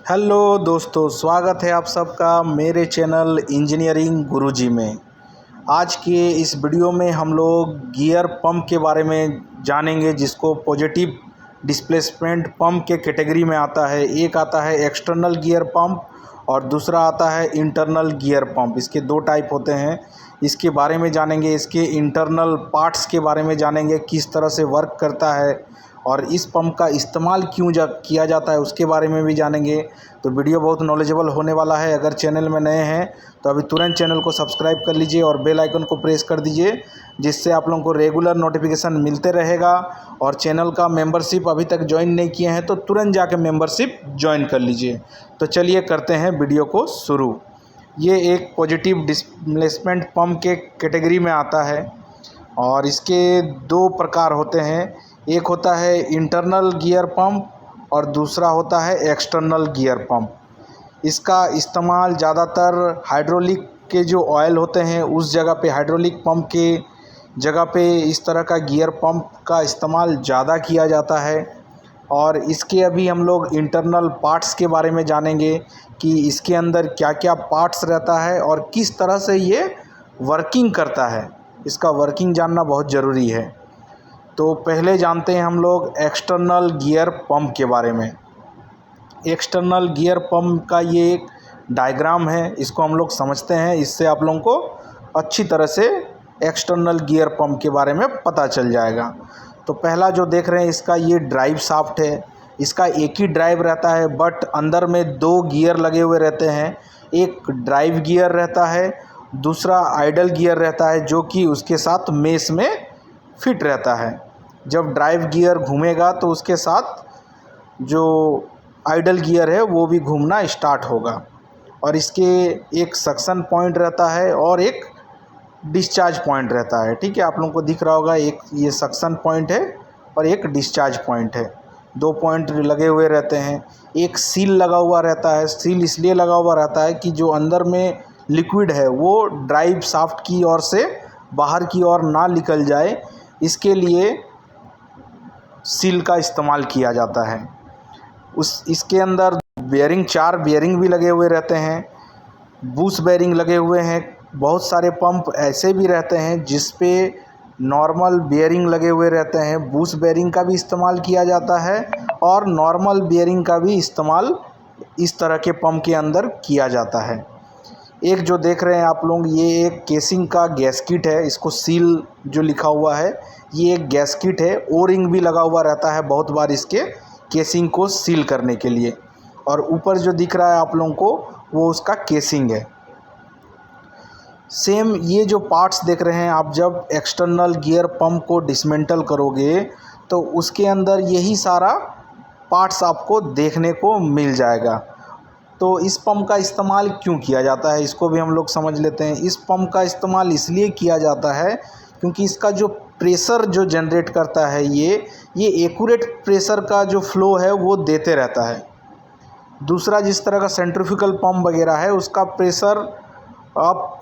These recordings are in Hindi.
हेलो दोस्तों, स्वागत है आप सबका मेरे चैनल इंजीनियरिंग गुरुजी में। आज के इस वीडियो में हम लोग गियर पंप के बारे में जानेंगे, जिसको पॉजिटिव डिस्प्लेसमेंट पंप के कैटेगरी में आता है। एक आता है एक्सटर्नल गियर पंप और दूसरा आता है इंटरनल गियर पंप। इसके दो टाइप होते हैं। इसके बारे में जानेंगे, इसके इंटरनल पार्ट्स के बारे में जानेंगे, किस तरह से वर्क करता है और इस पंप का इस्तेमाल क्यों किया जाता है उसके बारे में भी जानेंगे। तो वीडियो बहुत नॉलेजेबल होने वाला है। अगर चैनल में नए हैं तो अभी तुरंत चैनल को सब्सक्राइब कर लीजिए और बेल आइकन को प्रेस कर दीजिए, जिससे आप लोगों को रेगुलर नोटिफिकेशन मिलते रहेगा। और चैनल का मेंबरशिप अभी तक ज्वाइन नहीं किए हैं तो तुरंत जाके मेंबरशिप ज्वाइन कर लीजिए। तो चलिए करते हैं वीडियो को शुरू। ये एक पॉजिटिव डिस्प्लेसमेंट पंप के कैटेगरी में आता है और इसके दो प्रकार होते हैं। एक होता है इंटरनल गियर पंप और दूसरा होता है एक्सटर्नल गियर पंप। इसका इस्तेमाल ज़्यादातर हाइड्रोलिक के जो ऑयल होते हैं उस जगह पे, हाइड्रोलिक पंप के जगह पे इस तरह का गियर पंप का इस्तेमाल ज़्यादा किया जाता है। और इसके अभी हम लोग इंटरनल पार्ट्स के बारे में जानेंगे कि इसके अंदर क्या क्या पार्ट्स रहता है और किस तरह से ये वर्किंग करता है। इसका वर्किंग जानना बहुत ज़रूरी है। तो पहले जानते हैं हम लोग एक्सटर्नल गियर पंप के बारे में। एक्सटर्नल गियर पंप का ये एक डायग्राम है, इसको हम लोग समझते हैं। इससे आप लोगों को अच्छी तरह से एक्सटर्नल गियर पंप के बारे में पता चल जाएगा। तो पहला जो देख रहे हैं इसका ये ड्राइव शाफ्ट है। इसका एक ही ड्राइव रहता है, बट अंदर में दो गियर लगे हुए रहते हैं। एक ड्राइव गियर रहता है, दूसरा आइडल गियर रहता है, जो कि उसके साथ मेश में फिट रहता है। जब ड्राइव गियर घूमेगा तो उसके साथ जो आइडल गियर है वो भी घूमना स्टार्ट होगा। और इसके एक सक्शन पॉइंट रहता है और एक डिस्चार्ज पॉइंट रहता है। ठीक है, आप लोगों को दिख रहा होगा, एक ये सक्शन पॉइंट है और एक डिस्चार्ज पॉइंट है। दो पॉइंट लगे हुए रहते हैं। एक सील लगा हुआ रहता है। सील इसलिए लगा हुआ रहता है कि जो अंदर में लिक्विड है वो ड्राइव शाफ्ट की ओर से बाहर की ओर ना निकल जाए, इसके लिए सील का इस्तेमाल किया जाता है। इसके अंदर बेयरिंग, 4 बेयरिंग भी लगे हुए रहते हैं। बूश बेयरिंग लगे हुए हैं। बहुत सारे पंप ऐसे भी रहते हैं जिस पे नॉर्मल बेयरिंग लगे हुए रहते हैं। बूश बेयरिंग का भी इस्तेमाल किया जाता है और नॉर्मल बेयरिंग का भी इस्तेमाल इस तरह के पंप के अंदर किया जाता है। एक जो देख रहे हैं आप लोग, ये एक केसिंग का गैस्किट है। इसको सील जो लिखा हुआ है ये एक गैस्किट है। ओ रिंग भी लगा हुआ रहता है बहुत बार इसके केसिंग को सील करने के लिए। और ऊपर जो दिख रहा है आप लोगों को वो उसका केसिंग है। सेम ये जो पार्ट्स देख रहे हैं आप, जब एक्सटर्नल गियर पंप को डिसमेंटल करोगे तो उसके अंदर यही सारा पार्ट्स आपको देखने को मिल जाएगा। तो इस पंप का इस्तेमाल क्यों किया जाता है इसको भी हम लोग समझ लेते हैं। इस पंप का इस्तेमाल इसलिए किया जाता है क्योंकि इसका जो प्रेशर जो जनरेट करता है ये एक्यूरेट प्रेशर का जो फ्लो है वो देते रहता है। दूसरा, जिस तरह का सेंट्रीफ्यूगल पंप वगैरह है उसका प्रेशर अप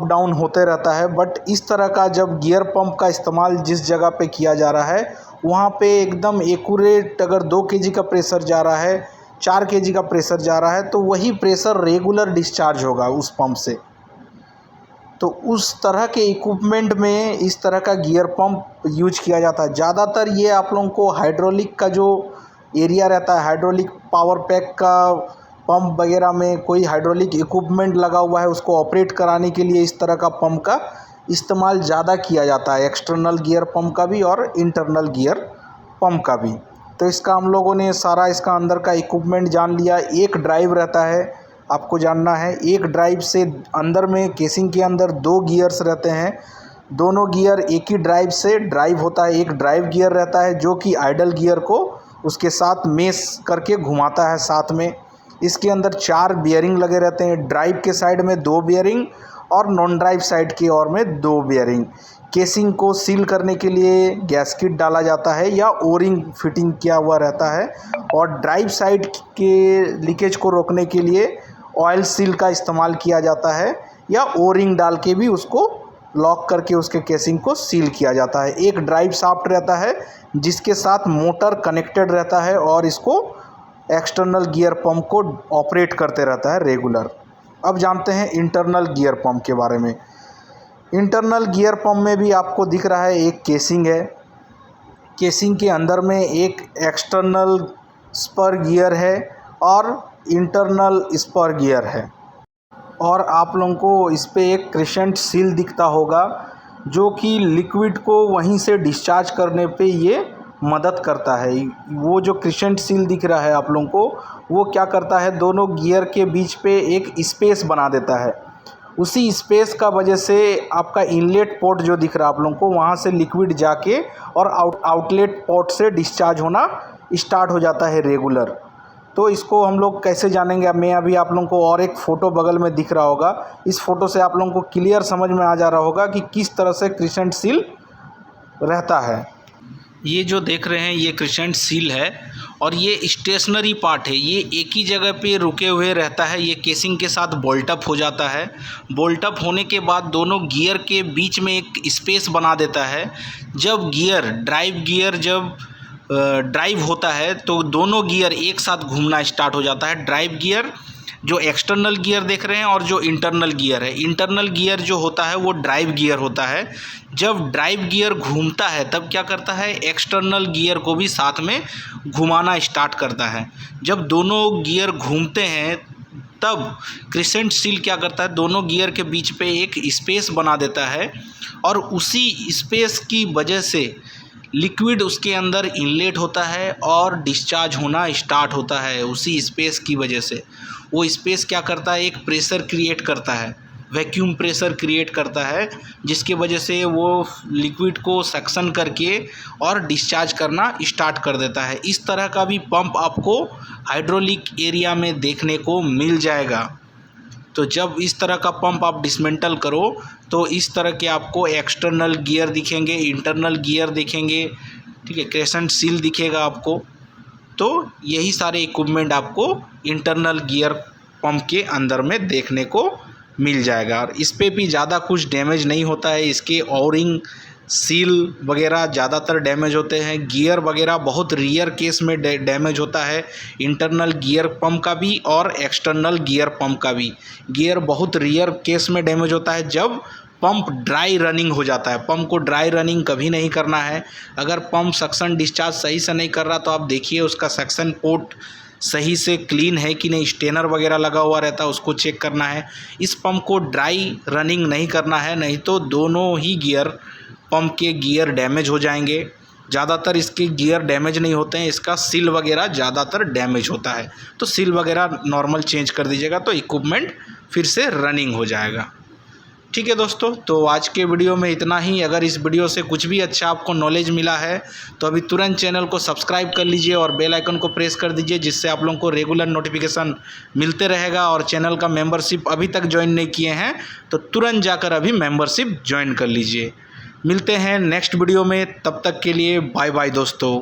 डाउन होते रहता है। बट इस तरह का जब गियर पंप का इस्तेमाल जिस जगह पे किया जा रहा है वहाँ पे एकदम एक्यूरेट, अगर 2 kg का प्रेशर जा रहा है, 4 kg का प्रेशर जा रहा है, तो वही प्रेशर रेगुलर डिस्चार्ज होगा उस पंप से। तो उस तरह के इक्विपमेंट में इस तरह का गियर पंप यूज किया जाता है। ज़्यादातर ये आप लोगों को हाइड्रोलिक का जो एरिया रहता है, हाइड्रोलिक पावर पैक का पंप वगैरह में कोई हाइड्रोलिक इक्विपमेंट लगा हुआ है उसको ऑपरेट कराने के लिए इस तरह का पंप का इस्तेमाल ज़्यादा किया जाता है, एक्सटर्नल गियर पंप का भी और इंटरनल गियर पंप का भी। तो इसका हम लोगों ने सारा इसका अंदर का इक्विपमेंट जान लिया। एक ड्राइव रहता है, आपको जानना है। एक ड्राइव से अंदर में केसिंग के अंदर 2 गियर्स रहते हैं। दोनों गियर एक ही ड्राइव से ड्राइव होता है। एक ड्राइव गियर रहता है जो कि आइडल गियर को उसके साथ मेश करके घुमाता है साथ में। इसके अंदर 4 बियरिंग लगे रहते हैं। ड्राइव के साइड में 2 बियरिंग और नॉन ड्राइव साइड की ओर में 2 बियरिंग। केसिंग को सील करने के लिए गैस्किट डाला जाता है या ओरिंग फिटिंग किया हुआ रहता है। और ड्राइव साइड के लीकेज को रोकने के लिए ऑयल सील का इस्तेमाल किया जाता है या ओरिंग डाल के भी उसको लॉक करके उसके केसिंग को सील किया जाता है। एक ड्राइव शाफ्ट रहता है जिसके साथ मोटर कनेक्टेड रहता है और इसको एक्सटर्नल गियर पंप को ऑपरेट करते रहता है रेगुलर। अब जानते हैं इंटरनल गियर पंप के बारे में। इंटरनल गियर पंप में भी आपको दिख रहा है एक केसिंग है। केसिंग के अंदर में एक एक्सटर्नल स्पर गियर है और इंटरनल स्पर गियर है, और आप लोगों को इस पे एक क्रिसेंट सील दिखता होगा जो कि लिक्विड को वहीं से डिस्चार्ज करने पे ये मदद करता है। वो जो क्रिसेंट सील दिख रहा है आप लोगों को, वो क्या करता है, दोनों गियर के बीच पे एक स्पेस बना देता है। उसी स्पेस का वजह से आपका इनलेट पोर्ट जो दिख रहा है आप लोगों को, वहाँ से लिक्विड जाके और आउटलेट पोर्ट से डिस्चार्ज होना स्टार्ट हो जाता है रेगुलर। तो इसको हम लोग कैसे जानेंगे, मैं अभी आप लोगों को और एक फ़ोटो बगल में दिख रहा होगा, इस फ़ोटो से आप लोगों को क्लियर समझ में आ जा रहा होगा कि किस तरह से क्रिसेंट सील रहता है। ये जो देख रहे हैं ये क्रिसेंट सील है, और ये स्टेशनरी पार्ट है, ये एक ही जगह पे रुके हुए रहता है। ये केसिंग के साथ बोल्ट अप हो जाता है। बोल्ट अप होने के बाद दोनों गियर के बीच में एक स्पेस बना देता है। जब ड्राइव गियर जब ड्राइव होता है तो दोनों गियर एक साथ घूमना स्टार्ट हो जाता है। ड्राइव गियर जो एक्सटर्नल गियर देख रहे हैं और जो इंटरनल गियर है, इंटरनल गियर जो होता है वो ड्राइव गियर होता है। जब ड्राइव गियर घूमता है तब क्या करता है, एक्सटर्नल गियर को भी साथ में घुमाना स्टार्ट करता है। जब दोनों गियर घूमते हैं तब क्रिसेंट सील क्या करता है, दोनों गियर के बीच पे एक स्पेस बना देता है, और उसी स्पेस की वजह से लिक्विड उसके अंदर इनलेट होता है और डिस्चार्ज होना स्टार्ट होता है। उसी स्पेस की वजह से वो स्पेस क्या करता है, एक प्रेशर क्रिएट करता है, वैक्यूम प्रेशर क्रिएट करता है, जिसकी वजह से वो लिक्विड को सक्शन करके और डिस्चार्ज करना स्टार्ट कर देता है। इस तरह का भी पंप आपको हाइड्रोलिक एरिया में देखने को मिल जाएगा। तो जब इस तरह का पंप आप डिसमेंटल करो तो इस तरह के आपको एक्सटर्नल गियर दिखेंगे, इंटरनल गियर दिखेंगे, ठीक है, क्रिसेंट सील दिखेगा आपको। तो यही सारे इक्विपमेंट आपको इंटरनल गियर पंप के अंदर में देखने को मिल जाएगा। और इस पे भी ज़्यादा कुछ डैमेज नहीं होता है। इसके ओरिंग सील वगैरह ज़्यादातर डैमेज होते हैं, गियर वगैरह बहुत रेयर केस में डैमेज होता है, इंटरनल गियर पंप का भी और एक्सटर्नल गियर पंप का भी। गियर बहुत रेयर केस में डैमेज होता है जब पंप ड्राई रनिंग हो जाता है। पंप को ड्राई रनिंग कभी नहीं करना है। अगर पंप सक्शन डिस्चार्ज सही से नहीं कर रहा तो आप देखिए उसका सक्शन पोर्ट सही से क्लीन है कि नहीं, स्टेनर वगैरह लगा हुआ रहता है, उसको चेक करना है। इस पंप को ड्राई रनिंग नहीं करना है, नहीं तो दोनों ही पंप के गियर डैमेज हो जाएंगे। ज़्यादातर इसके गियर डैमेज नहीं होते हैं, इसका सील वगैरह ज़्यादातर डैमेज होता है। तो सील वगैरह नॉर्मल चेंज कर दीजिएगा तो इक्विपमेंट फिर से रनिंग हो जाएगा। ठीक है दोस्तों, तो आज के वीडियो में इतना ही। अगर इस वीडियो से कुछ भी अच्छा आपको नॉलेज मिला है तो अभी तुरंत चैनल को सब्सक्राइब कर लीजिए और बेल आइकन को प्रेस कर दीजिए, जिससे आप लोगों को रेगुलर नोटिफिकेशन मिलते रहेगा। और चैनल का मेंबरशिप अभी तक ज्वाइन नहीं किए हैं तो तुरंत जाकर अभी मेंबरशिप ज्वाइन कर लीजिए। मिलते हैं नेक्स्ट वीडियो में, तब तक के लिए बाय बाय दोस्तों।